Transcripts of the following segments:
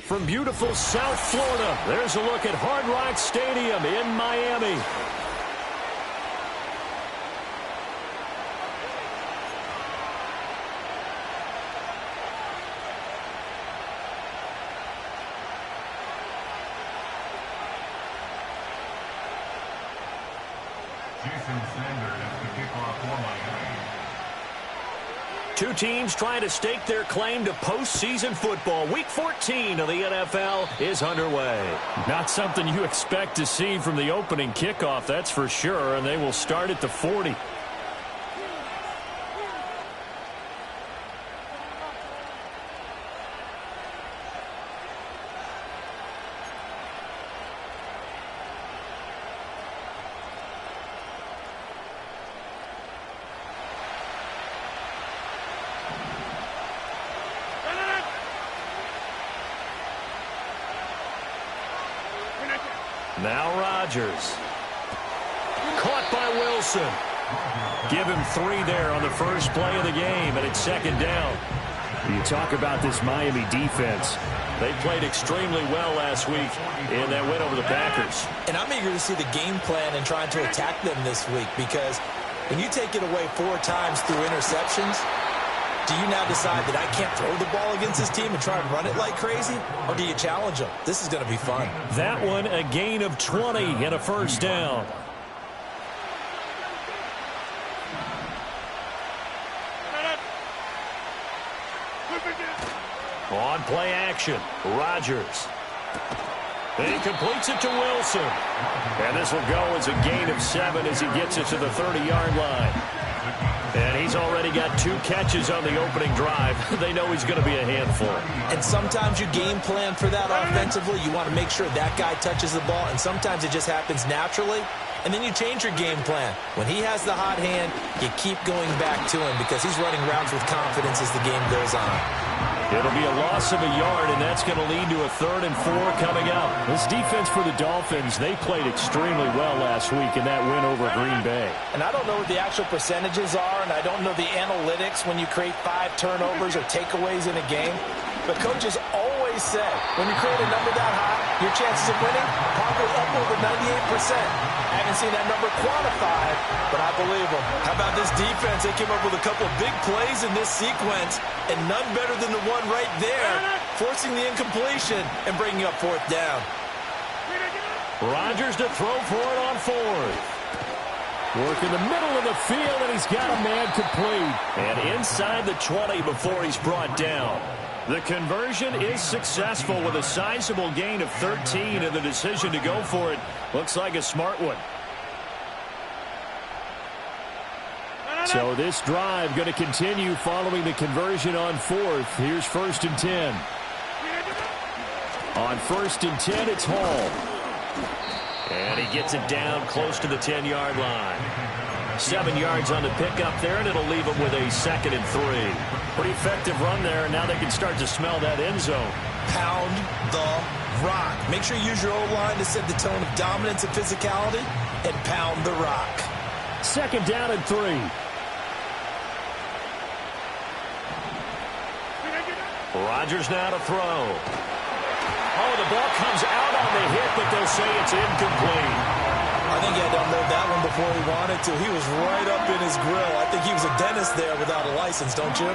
from beautiful South Florida. There's a look at Hard Rock Stadium in Miami. Two teams trying to stake their claim to postseason football. Week 14 of the NFL is underway. Not something you expect to see from the opening kickoff, that's for sure, and they will start at the 40. Now Rodgers. Caught by Wilson. Give him 3 there on the first play of the game, and it's second down. You talk about this Miami defense. They played extremely well last week in that win over the Packers. And I'm eager to see the game plan and trying to attack them this week, because when you take it away 4 times through interceptions, do you now decide that I can't throw the ball against this team and try and run it like crazy? Or do you challenge them? This is going to be fun. That one, a gain of 20 and a first down. On play action, Rodgers. He completes it to Wilson. And this will go as a gain of 7 as he gets it to the 30-yard line. And he's already got 2 catches on the opening drive. They know he's going to be a handful. And sometimes you game plan for that offensively. You want to make sure that guy touches the ball, and sometimes it just happens naturally. And then you change your game plan. When he has the hot hand, you keep going back to him because he's running routes with confidence as the game goes on. It'll be a loss of a yard, and that's going to lead to a 3rd and 4 coming up. This defense for the Dolphins, they played extremely well last week in that win over Green Bay. And I don't know what the actual percentages are, and I don't know the analytics when you create 5 turnovers or takeaways in a game. But coaches always say, when you create a number that high, your chances of winning probably up over 98%. I haven't seen that number quantified, but I believe them. How about this defense? They came up with a couple big plays in this sequence, and none better than the one right there, forcing the incompletion and bringing up 4th down. Rodgers to throw for it on 4th. Work in the middle of the field, and he's got a man complete. And inside the 20 before he's brought down. The conversion is successful with a sizable gain of 13, and the decision to go for it looks like a smart one. So this drive going to continue following the conversion on 4th. Here's 1st and 10. On 1st and 10, it's Hall. And he gets it down close to the 10-yard line. 7 yards on the pickup there, and it'll leave him with a 2nd and 3. Pretty effective run there, and now they can start to smell that end zone. Pound the rock. Make sure you use your O-line to set the tone of dominance and physicality, and pound the rock. 2nd down and 3. Rodgers now to throw. Oh, the ball comes out on the hit, but they'll say it's incomplete. I think he had to unload that one before he wanted to. He was right up in his grill. I think he was a dentist there without a license, don't you?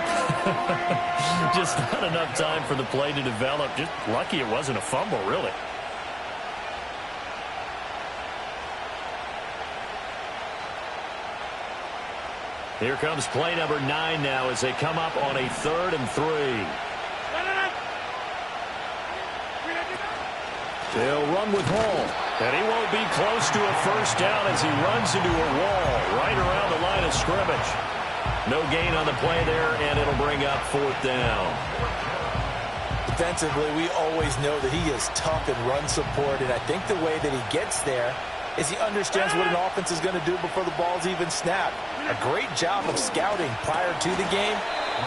Just not enough time for the play to develop. Just lucky it wasn't a fumble, really. Here comes play number 9 now as they come up on a 3rd and 3. They'll run with Hall. And he won't be close to a first down as he runs into a wall right around the line of scrimmage. No gain on the play there, and it'll bring up 4th down. Defensively, we always know that he is tough in run support, and I think the way that he gets there is he understands what an offense is going to do before the ball's even snapped. A great job of scouting prior to the game,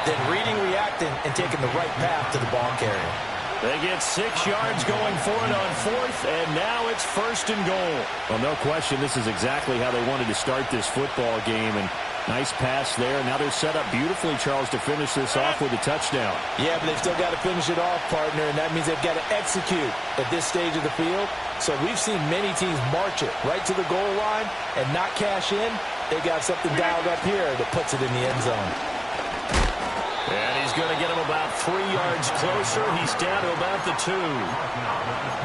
then reading, reacting, and taking the right path to the ball carrier. They get 6 yards going for it on 4th, and now it's 1st and goal. Well, no question, this is exactly how they wanted to start this football game, and Nice pass there. Now they're set up beautifully, Charles, to finish this off with a touchdown. Yeah, but they've still got to finish it off, partner, and that means they've got to execute at this stage of the field. So we've seen many teams march it right to the goal line and not cash in. They got something dialed up here that puts it in the end zone. And he's going to get him about 3 yards closer. He's down to about the 2.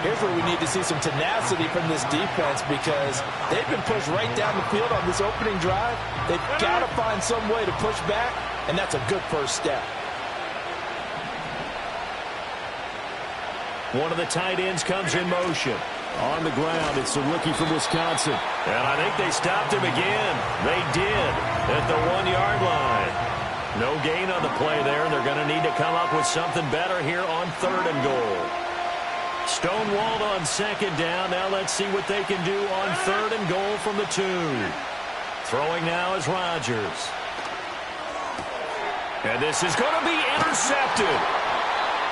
Here's where we need to see some tenacity from this defense because they've been pushed right down the field on this opening drive. They've got to find some way to push back, and that's a good first step. One of the tight ends comes in motion. On the ground, it's the rookie from Wisconsin. And I think they stopped him again. They did at the 1-yard line. No gain on the play there. They're going to need to come up with something better here on 3rd and goal. Stonewalled on 2nd down. Now let's see what they can do on 3rd and goal from the 2. Throwing now is Rodgers. And this is going to be intercepted.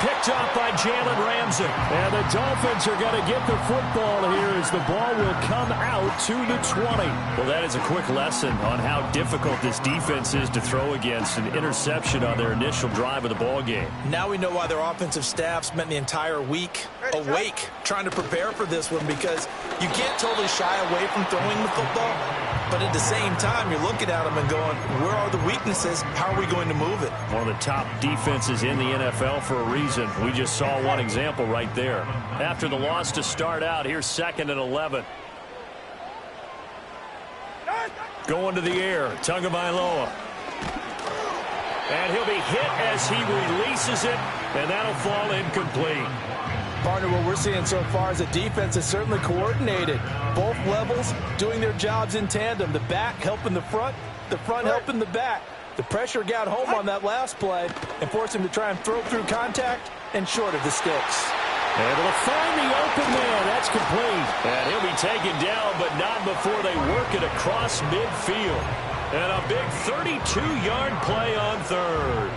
Picked up by Jalen Ramsey. And the Dolphins are going to get the football here as the ball will come out to the 20. Well, that is a quick lesson on how difficult this defense is to throw against. An interception on their initial drive of the ball game. Now we know why their offensive staff spent the entire week awake trying to prepare for this one because you can't totally shy away from throwing the football. But at the same time, you're looking at them and going, where are the weaknesses? How are we going to move it? One of the top defenses in the NFL for a reason. We just saw one example right there. After the loss to start out, here's 2nd and 11. Going to the air, Tagovailoa. And he'll be hit as he releases it, and that'll fall incomplete. Partner, what we're seeing so far is the defense is certainly coordinated. Both levels doing their jobs in tandem. The back helping the front helping the back. The pressure got home on that last play and forced him to try and throw through contact and short of the sticks. Able to find the open man. That's complete. And he'll be taken down, but not before they work it across midfield. And a big 32-yard play on 3rd.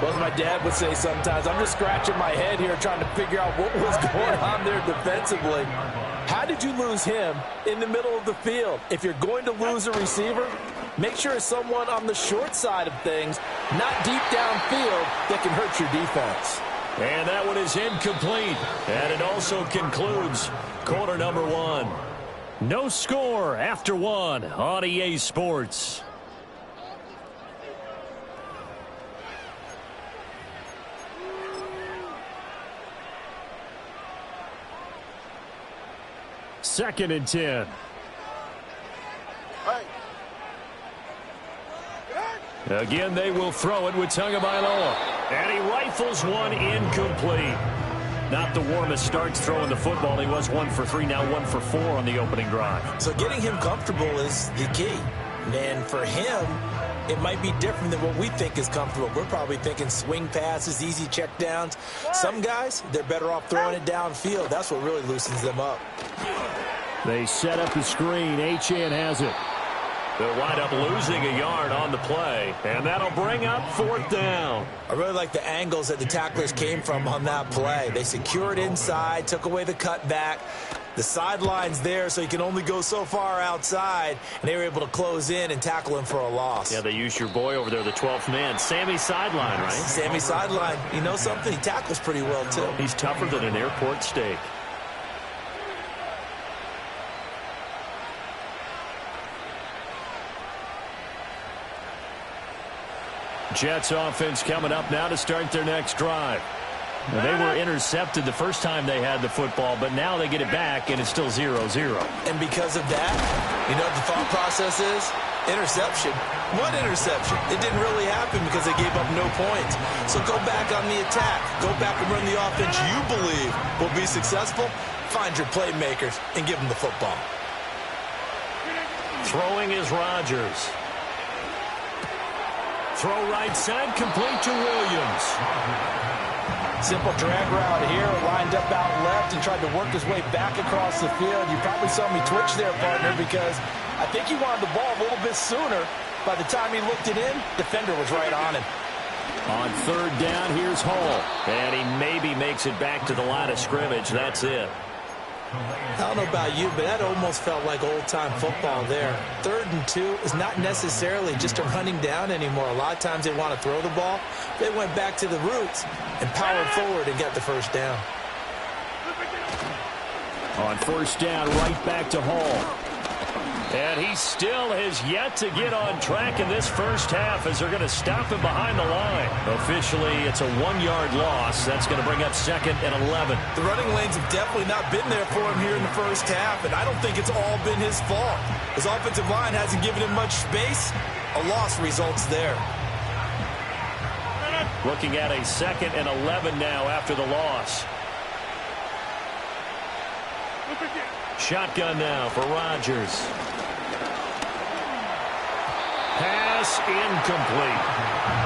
Well, as my dad would say sometimes, I'm just scratching my head here trying to figure out what was going on there defensively. How did you lose him in the middle of the field? If you're going to lose a receiver, make sure it's someone on the short side of things, not deep downfield, that can hurt your defense. And that one is incomplete. And it also concludes quarter number 1. No score after 1 on EA Sports. Second and 10. Again, they will throw it with Tagovailoa. And he rifles one incomplete. Not the warmest starts throwing the football. He was 1 for 3, now 1 for 4 on the opening drive. So getting him comfortable is the key. And for him, it might be different than what we think is comfortable. We're probably thinking swing passes, easy checkdowns. Some guys, they're better off throwing it downfield. That's what really loosens them up. They set up the screen. Achane has it. They'll wind up losing a yard on the play, and that'll bring up 4th down. I really like the angles that the tacklers came from on that play. They secured inside, took away the cutback. The sideline's there, so you can only go so far outside, and they were able to close in and tackle him for a loss. Yeah, they used your boy over there, the 12th man. Sammy Sideline, right? Sammy Sideline. You know something? He tackles pretty well, too. He's tougher than an airport steak. Jets offense coming up now to start their next drive. Well, they were intercepted the first time they had the football, but now they get it back, and it's still 0-0. And because of that, you know what the thought process is? Interception. What interception? It didn't really happen because they gave up no points. So go back on the attack. Go back and run the offense you believe will be successful. Find your playmakers and give them the football. Throwing is Rodgers. Throw right side, complete to Williams. Simple drag route here, lined up out left and tried to work his way back across the field. You probably saw me twitch there, partner, because I think he wanted the ball a little bit sooner. By the time he looked it in, defender was right on him. On 3rd down, here's Hall. And he maybe makes it back to the line of scrimmage. That's it. I don't know about you, but that almost felt like old-time football there. 3rd and 2 is not necessarily just a running down anymore. A lot of times they want to throw the ball. They went back to the roots and powered forward and got the first down. On 1st down, right back to Hall. And he still has yet to get on track in this first half as they're going to stop him behind the line. Officially, it's a 1-yard loss. That's going to bring up 2nd and 11. The running lanes have definitely not been there for him here in the first half, and I don't think it's all been his fault. His offensive line hasn't given him much space. A loss results there. Looking at a 2nd and 11 now after the loss. Shotgun now for Rodgers. Pass incomplete.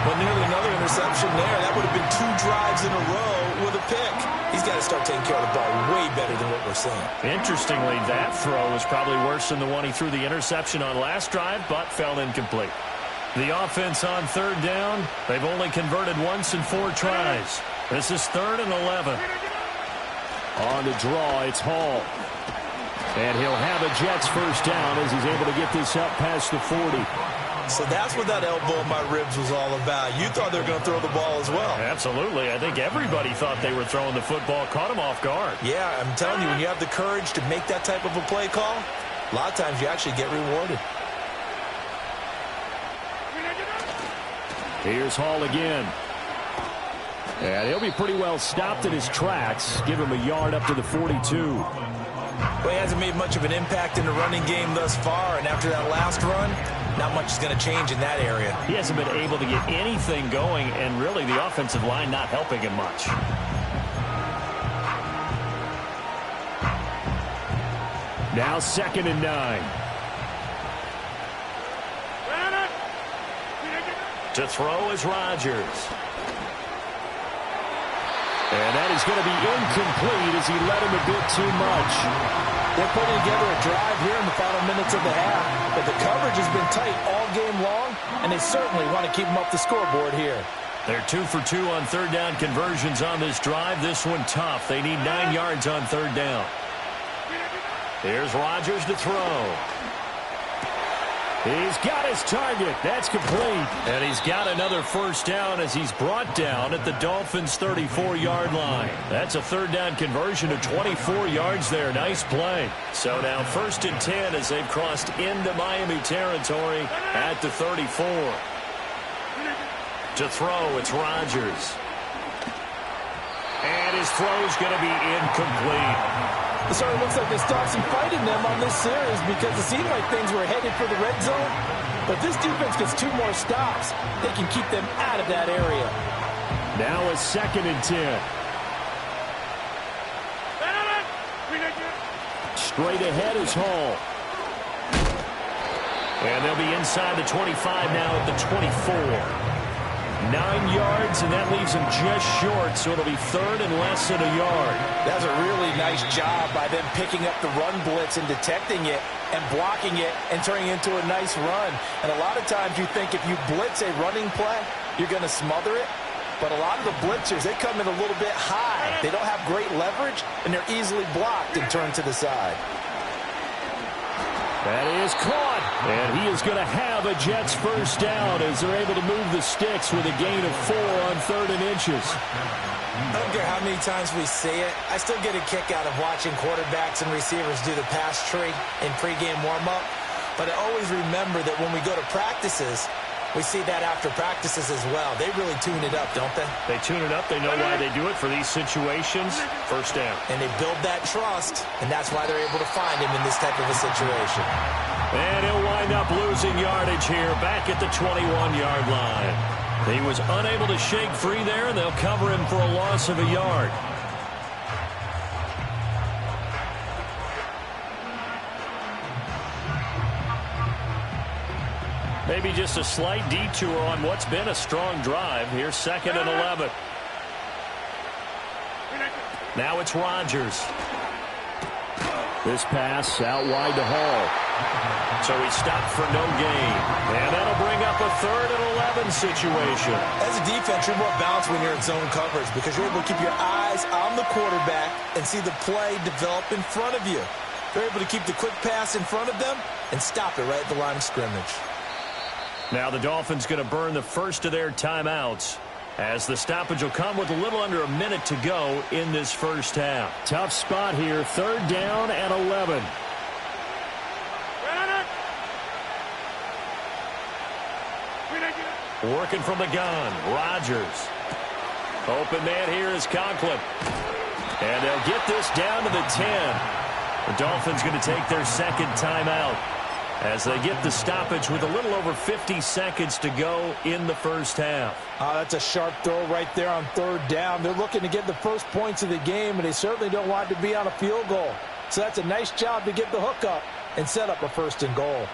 But nearly another interception there. That would have been 2 drives in a row with a pick. He's got to start taking care of the ball way better than what we're seeing. Interestingly, that throw was probably worse than the one he threw the interception on last drive, but fell incomplete. The offense on 3rd down, they've only converted once in 4 tries. This is 3rd and 11. On the draw, it's Hall. And he'll have a Jets first down as he's able to get this up past the 40. So that's what that elbow in my ribs was all about. You thought they were going to throw the ball as well. Absolutely. I think everybody thought they were throwing the football. Caught him off guard. Yeah, I'm telling you, when you have the courage to make that type of a play call, a lot of times you actually get rewarded. Here's Hall again. And he'll be pretty well stopped in his tracks. Give him a yard up to the 42. Well, he hasn't made much of an impact in the running game thus far, and after that last run, not much is going to change in that area. He hasn't been able to get anything going, and really the offensive line not helping him much. Now 2nd and 9. To throw is Rodgers. And that is going to be incomplete as he led him a bit too much. They're putting together a drive here in the final minutes of the half, but the coverage has been tight all game long, and they certainly want to keep them up the scoreboard here. They're 2 for 2 on 3rd down conversions on this drive. This one tough. They need 9 yards on 3rd down. Here's Rodgers to throw. He's got his target. That's complete. And he's got another first down as he's brought down at the Dolphins' 34-yard line. That's a 3rd down conversion of 24 yards there. Nice play. So now 1st and 10 as they've crossed into Miami territory at the 34. To throw, it's Rodgers. And his throw's going to be incomplete. It certainly looks like they stopped some fight in them on this series because it seemed like things were headed for the red zone. But this defense gets 2 more stops. They can keep them out of that area. Now a 2nd and 10. Straight ahead is Hall. And they'll be inside the 25 now at the 24. 9 yards, and that leaves him just short, so it'll be 3rd and less than a yard. That's a really nice job by them picking up the run blitz and detecting it and blocking it and turning it into a nice run. And a lot of times you think if you blitz a running play, you're going to smother it. But a lot of the blitzers, they come in a little bit high. They don't have great leverage, and they're easily blocked and turned to the side. That is caught, and he is going to have a Jets first down as they're able to move the sticks with a gain of 4 on 3rd and inches. I don't care how many times we see it. I still get a kick out of watching quarterbacks and receivers do the pass tree in pregame warm-up. But I always remember that when we go to practices, we see that after practices as well. They really tune it up, don't they? They tune it up. They know why they do it for these situations. First down. And they build that trust, and that's why they're able to find him in this type of a situation. And he'll wind up losing yardage here back at the 21-yard line. He was unable to shake free there, and they'll cover him for a loss of a yard. Maybe just a slight detour on what's been a strong drive. Here's 2nd and 11. Now it's Rodgers. This pass out wide to Hall. So he stopped for no gain. And that'll bring up a 3rd and 11 situation. As a defense, you're more balanced when you're in zone coverage because you're able to keep your eyes on the quarterback and see the play develop in front of you. They're able to keep the quick pass in front of them and stop it right at the line of scrimmage. Now the Dolphins going to burn the first of their timeouts, as the stoppage will come with a little under a minute to go in this first half. Tough spot here, 3rd down and 11. Working from the gun, Rodgers. Open man here is Conklin. And they'll get this down to the 10. The Dolphins going to take their 2nd timeout as they get the stoppage with a little over 50 seconds to go in the first half. That's a sharp throw right there on 3rd down. They're looking to get the first points of the game, and they certainly don't want to be on a field goal. So that's a nice job to get the hook up and set up a 1st and goal.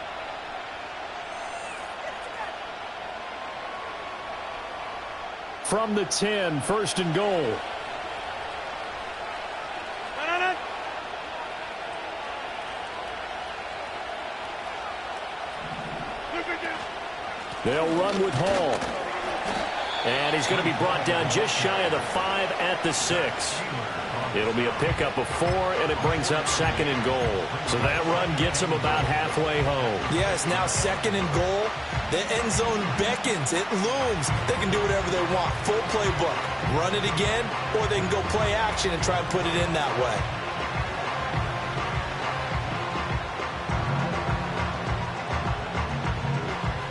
From the 10, 1st and goal. They'll run with Hall. And he's going to be brought down just shy of the 5 at the 6. It'll be a pickup of 4, and it brings up 2nd and goal. So that run gets him about halfway home. Yes, now 2nd and goal. The end zone beckons. It looms. They can do whatever they want. Full playbook. Run it again, or they can go play action and try and put it in that way.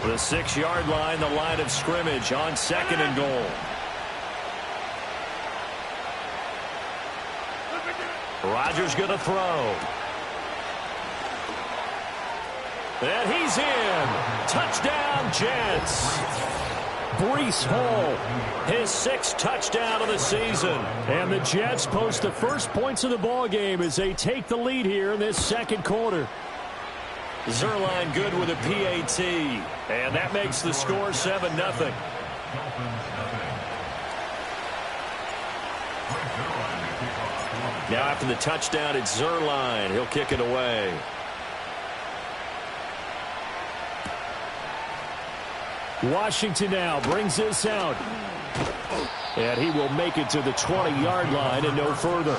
The 6-yard line, the line of scrimmage on 2nd and goal. Rodgers going to throw. And he's in. Touchdown, Jets. Breece Hall, His 6th touchdown of the season. and the Jets post the first points of the ball game as they take the lead here in this 2nd quarter. Zerline good with a PAT. And that makes the score 7-0. Now after the touchdown, it's Zerline. He'll kick it away. Washington now brings this out. And he will make it to the 20-yard line and no further.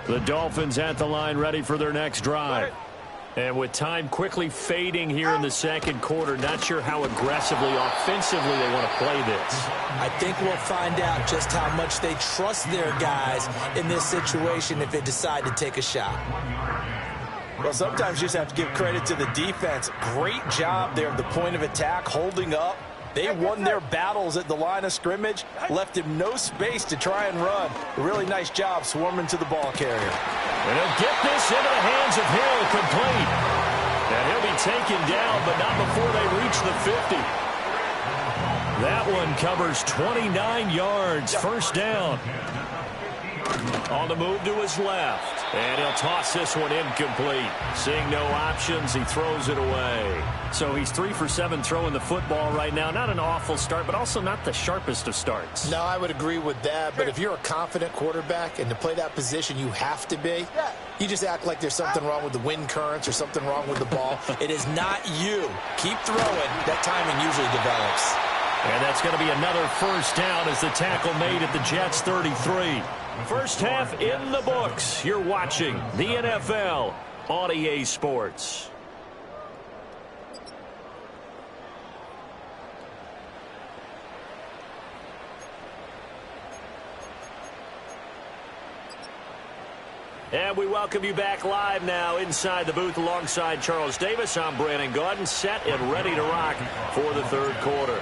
The Dolphins at the line ready for their next drive. And with time quickly fading here in the 2nd quarter, not sure how aggressively, offensively they want to play this. I think we'll find out just how much they trust their guys in this situation if they decide to take a shot. Well, sometimes you just have to give credit to the defense. Great job there at the point of attack, holding up. They won their battles at the line of scrimmage, left him no space to try and run. A really nice job swarming to the ball carrier. And he'll get this into the hands of Hill, complete. And he'll be taken down, but not before they reach the 50. That one covers 29 yards, 1st down. On the move to his left. And he'll toss this one incomplete. Seeing no options, he throws it away. So he's 3 for 7 throwing the football right now. Not an awful start, but also not the sharpest of starts. No, I would agree with that. But if you're a confident quarterback and to play that position you have to be, you just act like there's something wrong with the wind currents or something wrong with the ball. It is not you. Keep throwing. That timing usually develops. And that's going to be another 1st down as the tackle made at the Jets 33. First half in the books. You're watching the NFL on EA Sports. And we welcome you back live now inside the booth alongside Charles Davis. I'm Brandon Gaudin, set and ready to rock for the 3rd quarter.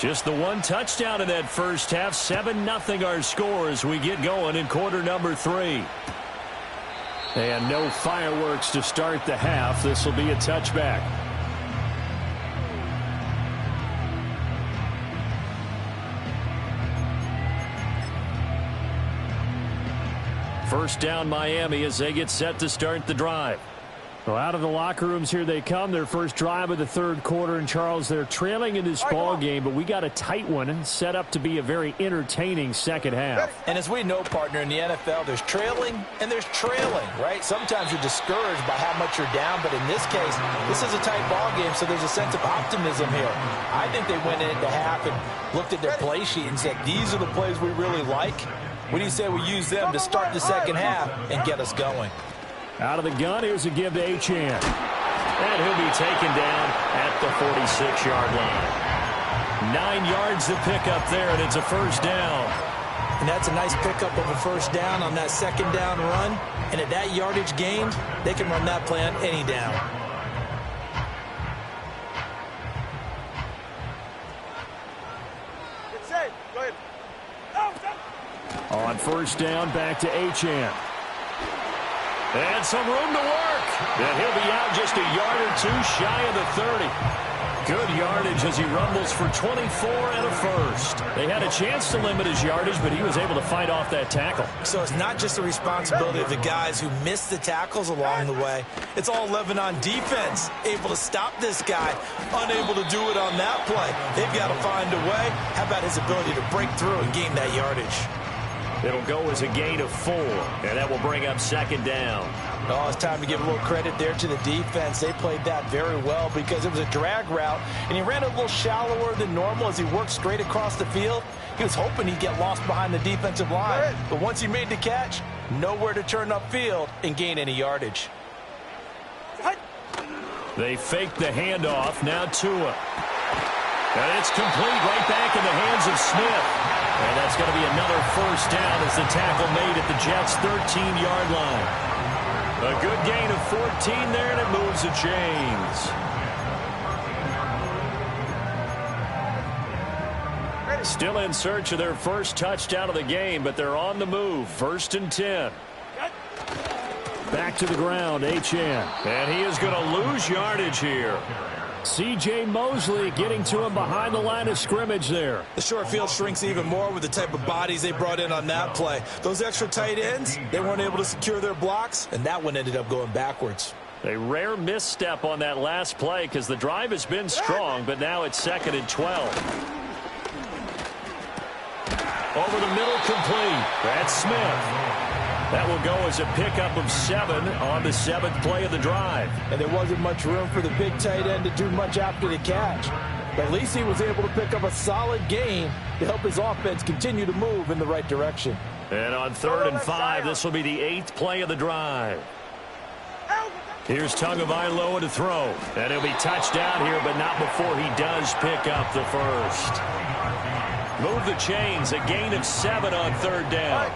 Just the one touchdown in that first half. 7-0 our score as we get going in quarter number 3. And no fireworks to start the half. This will be a touchback. First down Miami as they get set to start the drive. Well, out of the locker rooms here they come. Their first drive of the third quarter. And, Charles, they're trailing in this ball game, but we got a tight one set up to be a very entertaining second half. And as we know, partner, in the NFL, there's trailing and there's trailing, right? Sometimes you're discouraged by how much you're down, but in this case, this is a tight ball game, so there's a sense of optimism here. I think they went into half and looked at their play sheet and said, these are the plays we really like. What do you say we use them to start the second half and get us going? Out of the gun, here's a give to Achane. And he'll be taken down at the 46-yard line. 9 yards to pick up there, and it's a first down. And that's a nice pickup of a first down on that second down run. And at that yardage gained, they can run that play on any down. On first down, back to Achane. And some room to work. And he'll be out just a yard or two shy of the 30. Good yardage as he rumbles for 24 and a first. They had a chance to limit his yardage, but he was able to fight off that tackle. So it's not just the responsibility of the guys who missed the tackles along the way. It's all 11 on defense, able to stop this guy, unable to do it on that play. They've got to find a way. How about his ability to break through and gain that yardage? It'll go as a gain of 4, and that will bring up second down. Oh, it's time to give a little credit there to the defense. They played that very well because it was a drag route, and he ran a little shallower than normal as he worked straight across the field. He was hoping he'd get lost behind the defensive line, but once he made the catch, nowhere to turn upfield and gain any yardage. They fake the handoff. Now Tua. And it's complete right back in the hands of Smith. And that's going to be another first down as the tackle made at the Jets' 13-yard line. A good gain of 14 there, and it moves the chains. Still in search of their first touchdown of the game, but they're on the move. 1st and 10. Back to the ground, Achane. And he is going to lose yardage here. C.J. Mosley getting to him behind the line of scrimmage there. The short field shrinks even more with the type of bodies they brought in on that play. Those extra tight ends, they weren't able to secure their blocks, and that one ended up going backwards. A rare misstep on that last play because the drive has been strong, but now it's 2nd and 12. Over the middle, complete. That's Smith. That will go as a pickup of 7 on the 7th play of the drive. And there wasn't much room for the big tight end to do much after the catch. But at least he was able to pick up a solid gain to help his offense continue to move in the right direction. And on 3rd and 5, this will be the 8th play of the drive. Here's Tagovailoa to throw. And he'll be touched down here, but not before he does pick up the first. Move the chains, a gain of 7 on 3rd down.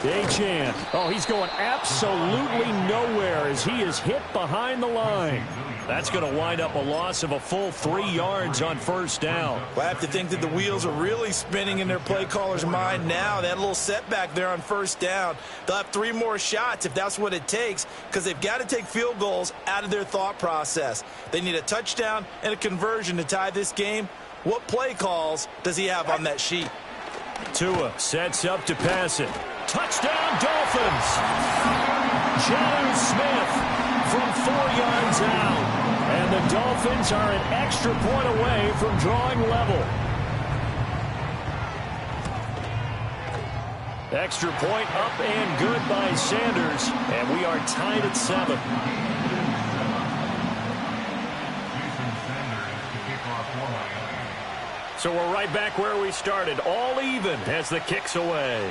Achane. Oh, he's going absolutely nowhere as he is hit behind the line. That's going to wind up a loss of a full 3 yards on 1st down. Well, I have to think that the wheels are really spinning in their play caller's mind now. That little setback there on 1st down. They'll have 3 more shots if that's what it takes because they've got to take field goals out of their thought process. They need a touchdown and a conversion to tie this game. What play calls does he have on that sheet? Tua sets up to pass it. Touchdown, Dolphins! Jonnu Smith from 4 yards out. And the Dolphins are an extra point away from drawing level. Extra point up and good by Sanders. And we are tied at 7. So we're right back where we started. All even as the kick's away.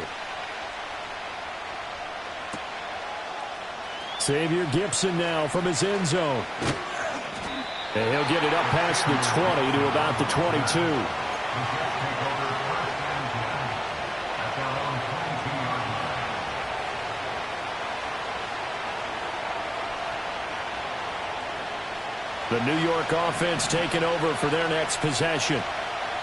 Xavier Gipson now from his end zone. And he'll get it up past the 20 to about the 22. The New York offense taking over for their next possession.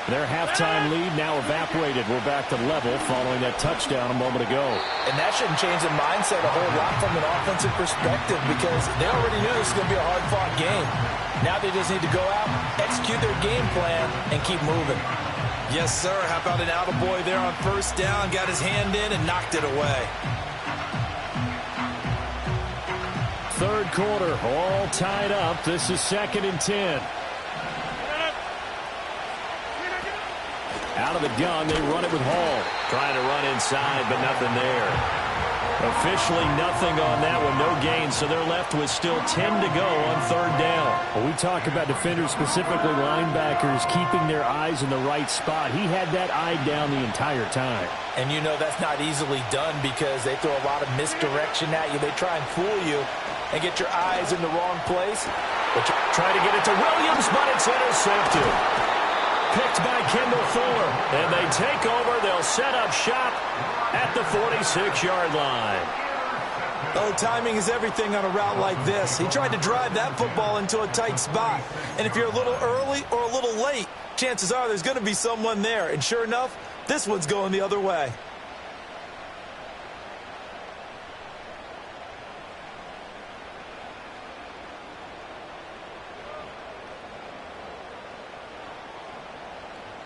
Their halftime lead now evaporated. We're back to level following that touchdown a moment ago. And that shouldn't change the mindset a whole lot from an offensive perspective because they already knew this was going to be a hard-fought game. Now they just need to go out, execute their game plan, and keep moving. Yes, sir. How about an attaboy there on first down? Got his hand in and knocked it away. Third quarter, all tied up. This is 2nd and 10. Out of the gun, they run it with Hall. Trying to run inside, but nothing there. Officially nothing on that one, no gain, so they're left with still 10 to go on third down. Well, we talk about defenders, specifically linebackers, keeping their eyes in the right spot. He had that eye down the entire time. And you know that's not easily done because they throw a lot of misdirection at you. They try and fool you and get your eyes in the wrong place. But try to get it to Williams, but it's intercepted. Picked by Kendall Fuller. And they take over. They'll set up shop at the 46-yard line. Oh, timing is everything on a route like this. He tried to drive that football into a tight spot. And if you're a little early or a little late, chances are there's going to be someone there. And sure enough, this one's going the other way.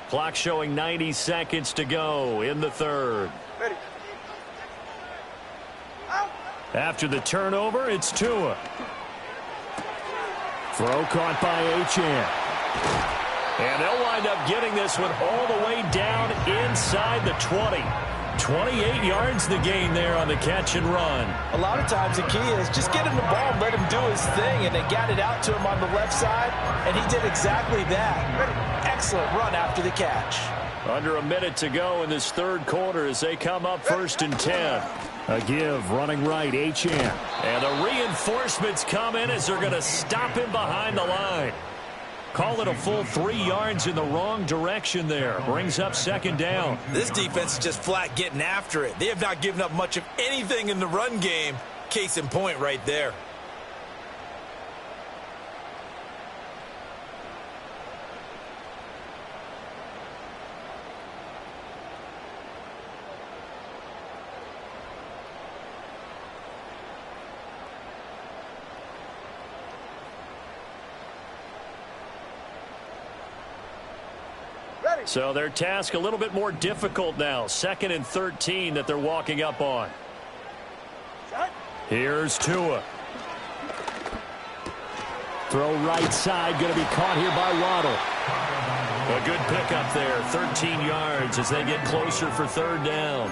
Clock showing 90 seconds to go in the third. Ready. After the turnover, it's Tua. Throw caught by Achane. And they'll wind up getting this one all the way down inside the 20. 28 yards the gain there on the catch and run. A lot of times the key is just get him the ball and let him do his thing, and they got it out to him on the left side, and he did exactly that. Excellent run after the catch. Under a minute to go in this third quarter as they come up 1st and 10. A give, running right, Achane. And the reinforcements come in as they're going to stop him behind the line. Call it a full 3 yards in the wrong direction there. Brings up 2nd down. This defense is just flat getting after it. They have not given up much of anything in the run game. Case in point right there. So their task a little bit more difficult now. 2nd and 13 that they're walking up on. Here's Tua. Throw right side, going to be caught here by Waddle. A good pickup there, 13 yards as they get closer for third down.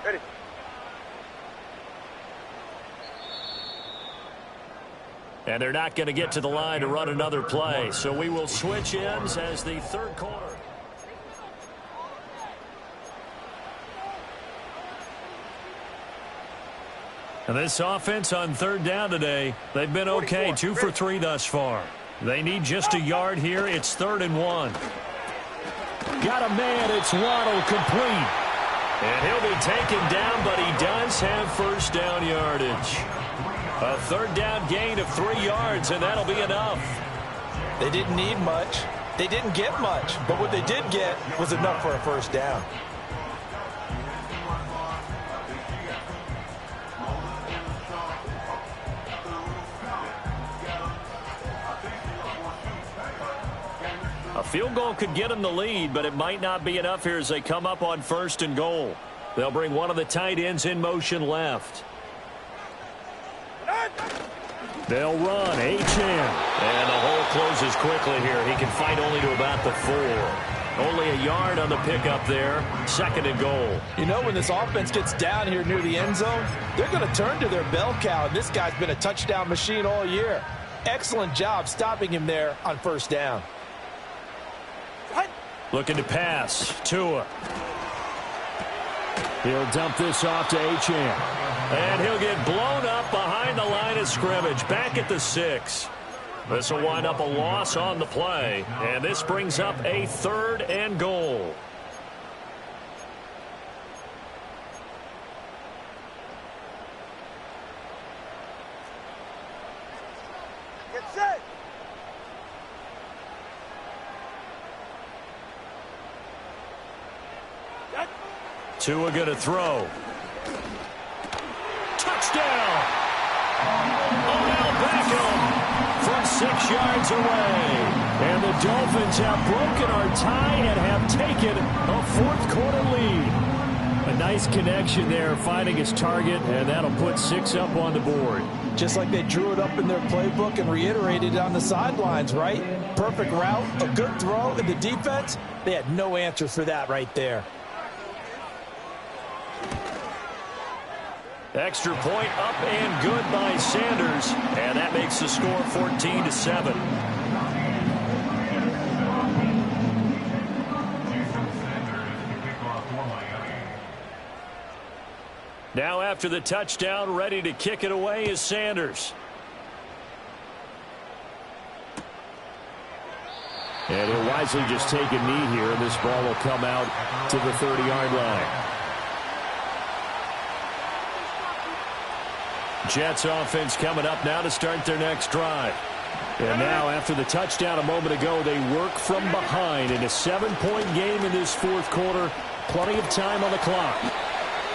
Ready. And they're not going to get to the line to run another play. So we will switch ends as the third quarter. And this offense on third down today, they've been okay. 2 for 3 thus far. They need just a yard here. It's 3rd and 1. Got a man. It's Waddle, complete. And he'll be taken down, but he does have first down yardage. A third down gain of 3 yards, and that'll be enough. They didn't need much. They didn't get much. But what they did get was enough for a first down. A field goal could get them the lead, but it might not be enough here as they come up on 1st and goal. They'll bring one of the tight ends in motion left. They'll run, Achane. And the hole closes quickly here. He can fight only to about the 4. Only a yard on the pickup there. 2nd and goal. You know, when this offense gets down here near the end zone, they're going to turn to their bell cow. This guy's been a touchdown machine all year. Excellent job stopping him there on first down. Looking to pass. Tua. He'll dump this off to Achane. And he'll get blown up behind the line of scrimmage. Back at the 6. This will wind up a loss on the play. And this brings up a 3rd and goal. Get set. Tua going to throw. Touchdown! Odell Beckham from 6 yards away. And the Dolphins have broken our tie and have taken a fourth-quarter lead. A nice connection there, finding his target, and that'll put 6 up on the board. Just like they drew it up in their playbook and reiterated it on the sidelines, right? Perfect route, a good throw, and the defense, they had no answer for that right there. Extra point up and good by Sanders, and that makes the score 14-7. Now after the touchdown, ready to kick it away is Sanders. And he'll wisely just take a knee here, and this ball will come out to the 30-yard line. Jets offense coming up now to start their next drive. And now after the touchdown a moment ago, they work from behind in a 7-point game in this fourth quarter. Plenty of time on the clock.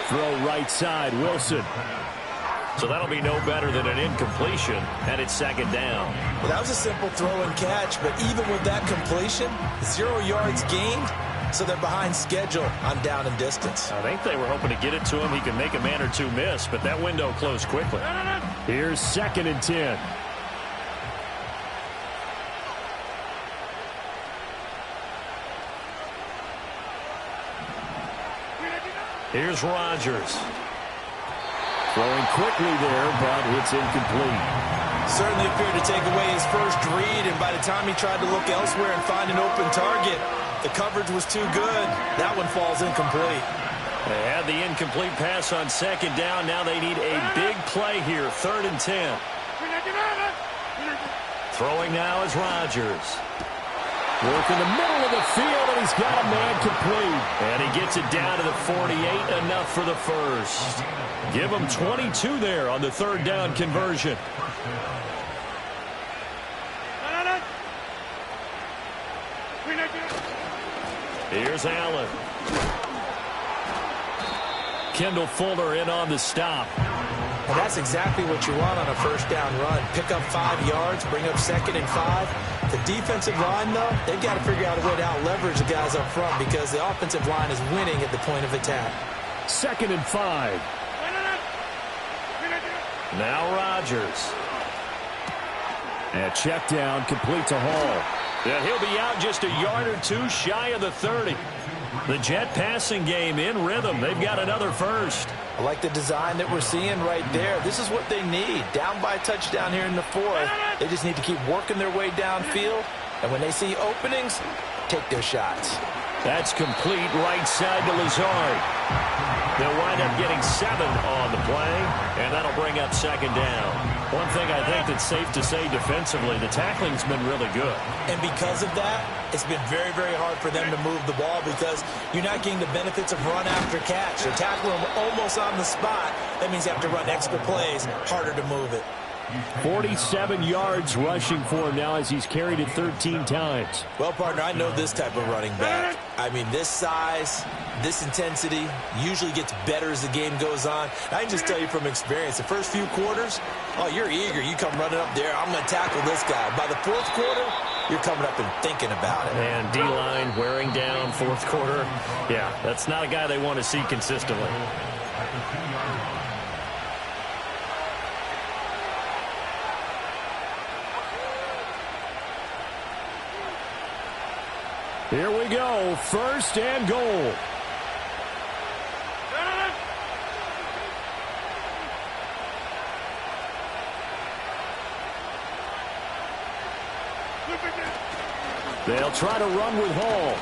Throw right side, Wilson. So that'll be no better than an incompletion, and it's second down. Well, that was a simple throw and catch, but even with that completion, 0 yards gained, so they're behind schedule on down and distance. I think they were hoping to get it to him. He can make a man or two miss, but that window closed quickly. Here's 2nd and 10. Here's Rodgers. Throwing quickly there, but it's incomplete. Certainly appeared to take away his first read, and by the time he tried to look elsewhere and find an open target, the coverage was too good. That one falls incomplete. They had the incomplete pass on second down. Now they need a big play here, 3rd and 10. Throwing now is Rodgers. Work in the middle of the field, and he's got a man complete. And he gets it down to the 48, enough for the first. Give him 22 there on the 3rd down conversion. Here's Allen. Kendall Fuller in on the stop. And that's exactly what you want on a first down run. Pick up 5 yards, bring up 2nd and 5. The defensive line, though, they've got to figure out a way to out-leverage the guys up front because the offensive line is winning at the point of attack. 2nd and 5. Now Rodgers. And check down, complete to Hall. Yeah, he'll be out just a yard or two shy of the 30. The Jet passing game in rhythm. They've got another first. I like the design that we're seeing right there. This is what they need. Down by a touchdown here in the 4th. They just need to keep working their way downfield. And when they see openings, take their shots. That's complete right side to Lazard. They'll wind up getting 7 on the play, and that'll bring up 2nd down. One thing I think that's safe to say defensively, the tackling's been really good. And because of that, it's been very, very hard for them to move the ball because you're not getting the benefits of run after catch. They're tackling them almost on the spot. That means you have to run extra plays, harder to move it. 47 yards rushing for him now as he's carried it 13 times. Well, partner, I know this type of running back. I mean, this size, this intensity usually gets better as the game goes on. I can just tell you from experience, the first few quarters, oh, you're eager. You come running up there, I'm going to tackle this guy. By the 4th quarter, you're coming up and thinking about it. And D-line wearing down 4th quarter. Yeah, that's not a guy they want to see consistently. Here we go, 1st and goal. They'll try to run with Hall.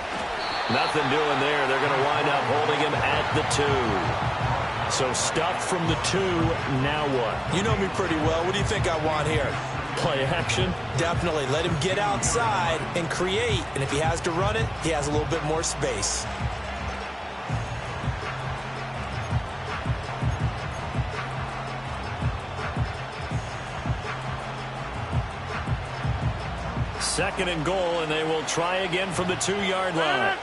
Nothing doing there. They're going to wind up holding him at the 2. So stuffed from the 2, now what? You know me pretty well. What do you think I want here? Play action? Definitely. Let him get outside and create. And if he has to run it, he has a little bit more space. Second and goal, and they will try again from the 2-yard line.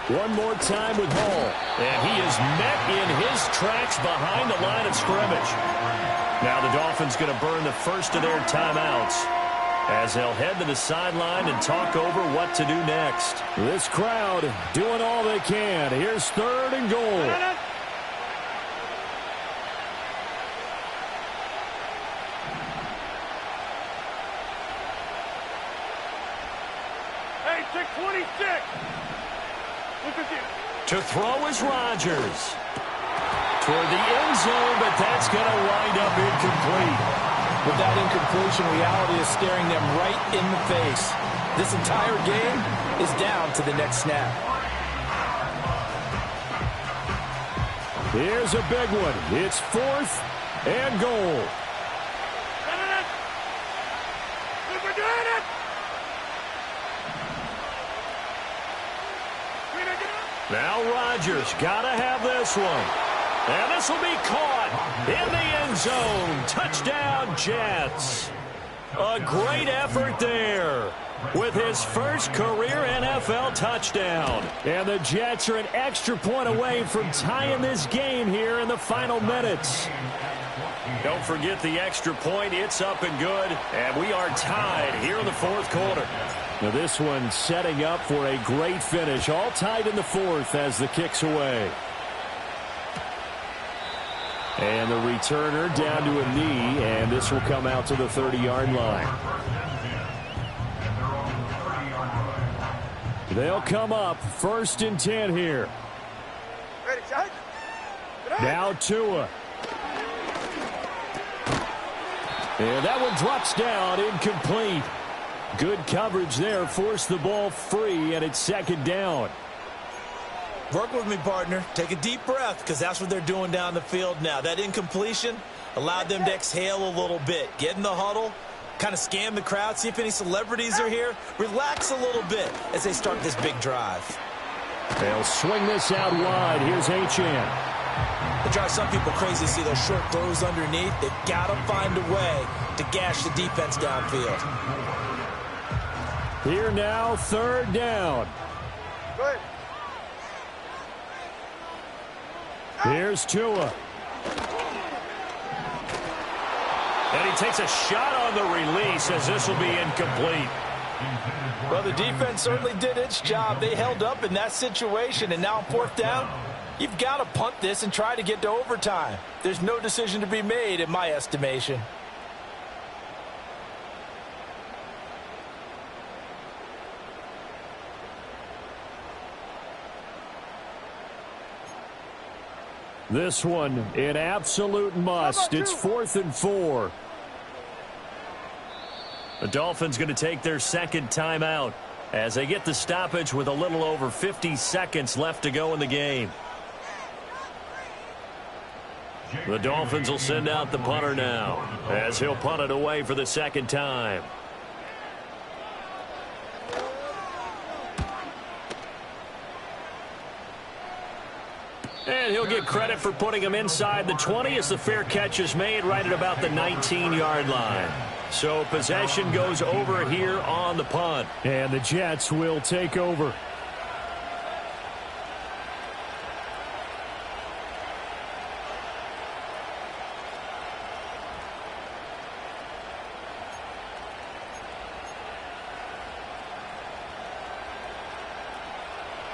One more time with Hall. And he is met in his tracks behind the line of scrimmage. Now the Dolphins going to burn the first of their timeouts as they'll head to the sideline and talk over what to do next. This crowd doing all they can. Here's 3rd and goal. Hey, 626. Look at you. To throw is Rodgers. Toward the end zone, but that's going to wind up incomplete. With that incompletion, reality is staring them right in the face. This entire game is down to the next snap. Here's a big one. It's 4th and goal. We're doing it. Now Rodgers got to have this one. And this will be caught in the end zone. Touchdown, Jets. A great effort there with his first career NFL touchdown. And the Jets are an extra point away from tying this game here in the final minutes. Don't forget the extra point. It's up and good. And we are tied here in the 4th quarter. Now this one setting up for a great finish. All tied in the 4th as the kick's away. And the returner down to a knee, and this will come out to the 30-yard line. They'll come up 1st and 10 here. Ready, shot. Now Tua. And that one drops down, incomplete. Good coverage there, forced the ball free, and it's 2nd down. Work with me, partner. Take a deep breath, because that's what they're doing down the field now. That incompletion allowed them to exhale a little bit. Get in the huddle, kind of scan the crowd, see if any celebrities are here. Relax a little bit as they start this big drive. They'll swing this out wide. Here's Achane. It drives some people crazy to see those short throws underneath. They've got to find a way to gash the defense downfield. Here now, 3rd down. Good. Here's Tua. And he takes a shot on the release as this will be incomplete. Well, the defense certainly did its job. They held up in that situation, and now on 4th down, you've got to punt this and try to get to overtime. There's no decision to be made in my estimation. This one, an absolute must. It's 4th and 4. The Dolphins going to take their 2nd timeout as they get the stoppage with a little over 50 seconds left to go in the game. The Dolphins will send out the punter now as he'll punt it away for the 2nd time. And he'll get credit for putting him inside the 20 as the fair catch is made right at about the 19-yard line. So possession goes over here on the punt. And the Jets will take over.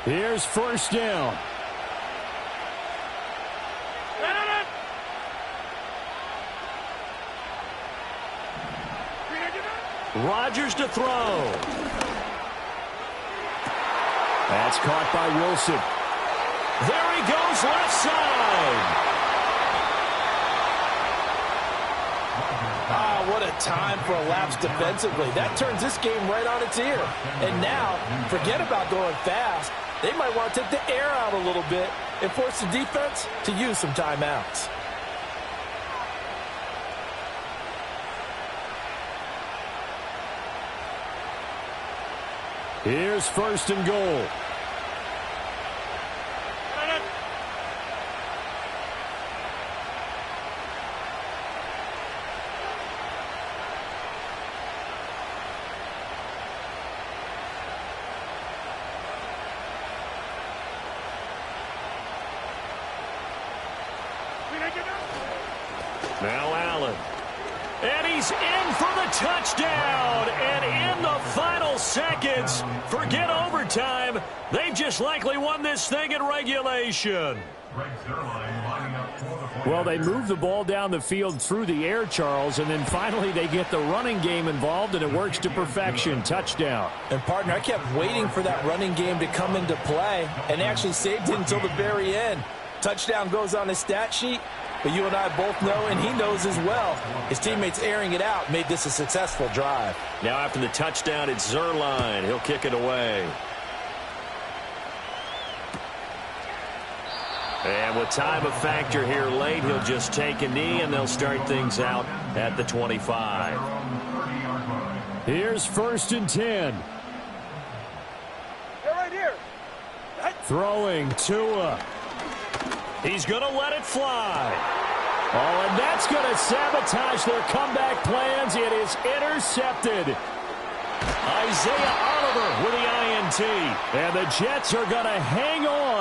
Here's 1st down. Rodgers to throw. That's caught by Wilson. There he goes, left side. Ah, what a time for a lapse defensively. That turns this game right on its ear. And now, forget about going fast. They might want to take the air out a little bit and force the defense to use some timeouts. Here's 1st and goal. Now Allen. And he's in for the touchdown. And in the final seconds, forget overtime, they've just likely won this thing in regulation. Well, they move the ball down the field through the air, Charles, and then finally they get the running game involved, and it works to perfection. Touchdown. And, partner, I kept waiting for that running game to come into play, and they actually saved it until the very end. Touchdown goes on his stat sheet, but you and I both know, and he knows as well, his teammates airing it out made this a successful drive. Now after the touchdown, it's Zerline. He'll kick it away. And with time a factor here late, he'll just take a knee, and they'll start things out at the 25. Here's 1st and 10. They're right here. Throwing Tua. He's going to let it fly. Oh, and that's going to sabotage their comeback plans. It is intercepted. Isaiah Oliver with the INT. And the Jets are going to hang on.